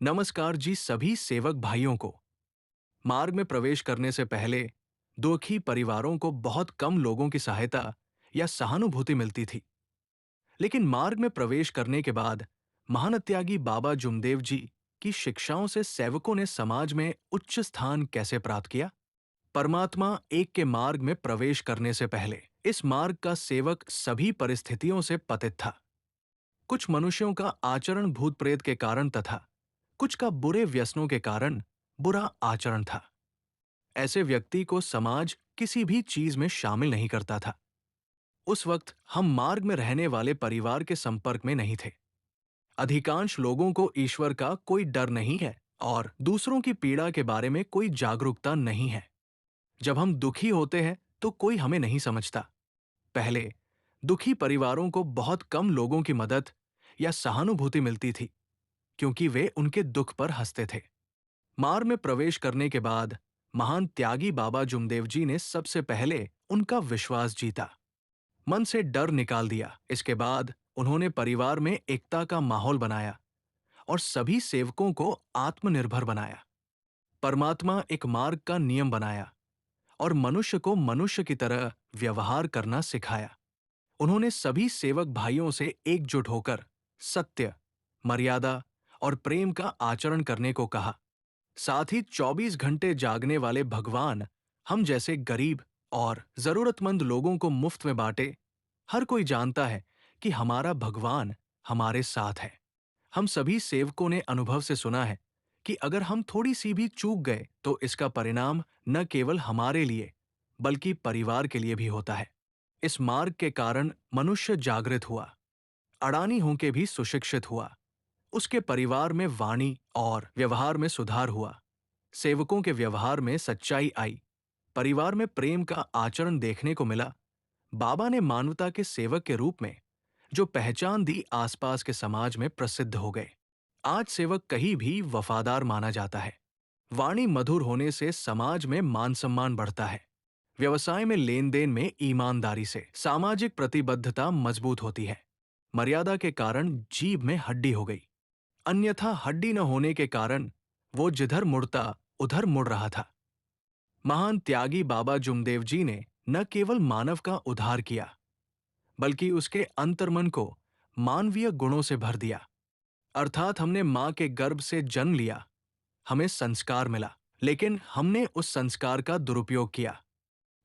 नमस्कार जी सभी सेवक भाइयों को। मार्ग में प्रवेश करने से पहले दुखी परिवारों को बहुत कम लोगों की सहायता या सहानुभूति मिलती थी। लेकिन मार्ग में प्रवेश करने के बाद महान त्यागी बाबा जुमदेव जी की शिक्षाओं से सेवकों ने समाज में उच्च स्थान कैसे प्राप्त किया। परमात्मा एक के मार्ग में प्रवेश करने से पहले इस मार्ग का सेवक सभी परिस्थितियों से पतित था। कुछ मनुष्यों का आचरण भूत प्रेत के कारण तथा कुछ का बुरे व्यसनों के कारण बुरा आचरण था। ऐसे व्यक्ति को समाज किसी भी चीज में शामिल नहीं करता था। उस वक्त हम मार्ग में रहने वाले परिवार के संपर्क में नहीं थे। अधिकांश लोगों को ईश्वर का कोई डर नहीं है और दूसरों की पीड़ा के बारे में कोई जागरूकता नहीं है। जब हम दुखी होते हैं तो कोई हमें नहीं समझता। पहले दुखी परिवारों को बहुत कम लोगों की मदद या सहानुभूति मिलती थी, क्योंकि वे उनके दुख पर हंसते थे। मार्ग में प्रवेश करने के बाद महान त्यागी बाबा जुमदेव जी ने सबसे पहले उनका विश्वास जीता, मन से डर निकाल दिया। इसके बाद उन्होंने परिवार में एकता का माहौल बनाया और सभी सेवकों को आत्मनिर्भर बनाया। परमात्मा एक मार्ग का नियम बनाया और मनुष्य को मनुष्य की तरह व्यवहार करना सिखाया। उन्होंने सभी सेवक भाइयों से एकजुट होकर सत्य, मर्यादा और प्रेम का आचरण करने को कहा। साथ ही 24 घंटे जागने वाले भगवान हम जैसे गरीब और जरूरतमंद लोगों को मुफ्त में बांटे। हर कोई जानता है कि हमारा भगवान हमारे साथ है। हम सभी सेवकों ने अनुभव से सुना है कि अगर हम थोड़ी सी भी चूक गए तो इसका परिणाम न केवल हमारे लिए बल्कि परिवार के लिए भी होता है। इस मार्ग के कारण मनुष्य जागृत हुआ, अडानी होके भी सुशिक्षित हुआ, उसके परिवार में वाणी और व्यवहार में सुधार हुआ, सेवकों के व्यवहार में सच्चाई आई, परिवार में प्रेम का आचरण देखने को मिला। बाबा ने मानवता के सेवक के रूप में जो पहचान दी, आसपास के समाज में प्रसिद्ध हो गए। आज सेवक कहीं भी वफादार माना जाता है। वाणी मधुर होने से समाज में मान सम्मान बढ़ता है। व्यवसाय में लेन देन में ईमानदारी से सामाजिक प्रतिबद्धता मजबूत होती है। मर्यादा के कारण जीभ में हड्डी हो गई, अन्यथा हड्डी न होने के कारण वो जिधर मुड़ता उधर मुड़ रहा था। महान त्यागी बाबा जुमदेव जी ने न केवल मानव का उद्धार किया, बल्कि उसके अंतर्मन को मानवीय गुणों से भर दिया। अर्थात हमने मां के गर्भ से जन्म लिया, हमें संस्कार मिला, लेकिन हमने उस संस्कार का दुरुपयोग किया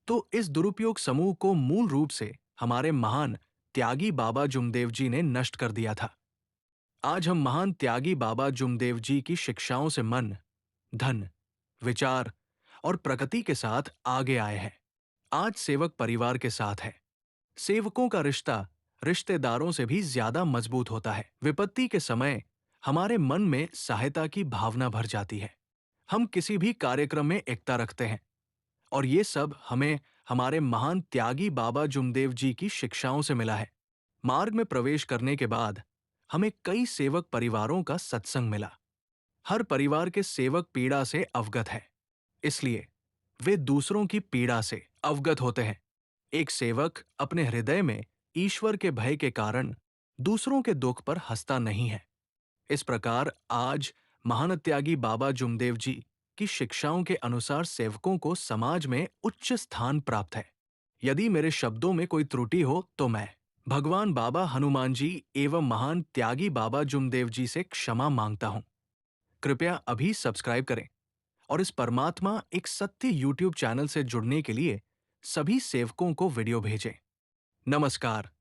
तो इस दुरुपयोग समूह को मूल रूप से हमारे महान त्यागी बाबा जुमदेव जी ने नष्ट कर दिया था। आज हम महान त्यागी बाबा जुमदेव जी की शिक्षाओं से मन, धन, विचार और प्रकृति के साथ आगे आए हैं। आज सेवक परिवार के साथ है। सेवकों का रिश्ता रिश्तेदारों से भी ज्यादा मजबूत होता है। विपत्ति के समय हमारे मन में सहायता की भावना भर जाती है। हम किसी भी कार्यक्रम में एकता रखते हैं और ये सब हमें हमारे महान त्यागी बाबा जुमदेव जी की शिक्षाओं से मिला है। मार्ग में प्रवेश करने के बाद हमें कई सेवक परिवारों का सत्संग मिला। हर परिवार के सेवक पीड़ा से अवगत है, इसलिए वे दूसरों की पीड़ा से अवगत होते हैं। एक सेवक अपने हृदय में ईश्वर के भय के कारण दूसरों के दुख पर हंसता नहीं है। इस प्रकार आज महान त्यागी बाबा जुमदेव जी की शिक्षाओं के अनुसार सेवकों को समाज में उच्च स्थान प्राप्त है। यदि मेरे शब्दों में कोई त्रुटि हो तो मैं भगवान बाबा हनुमान जी एवं महान त्यागी बाबा जुमदेव जी से क्षमा मांगता हूं। कृपया अभी सब्सक्राइब करें और इस परमात्मा एक सत्य यूट्यूब चैनल से जुड़ने के लिए सभी सेवकों को वीडियो भेजें। नमस्कार।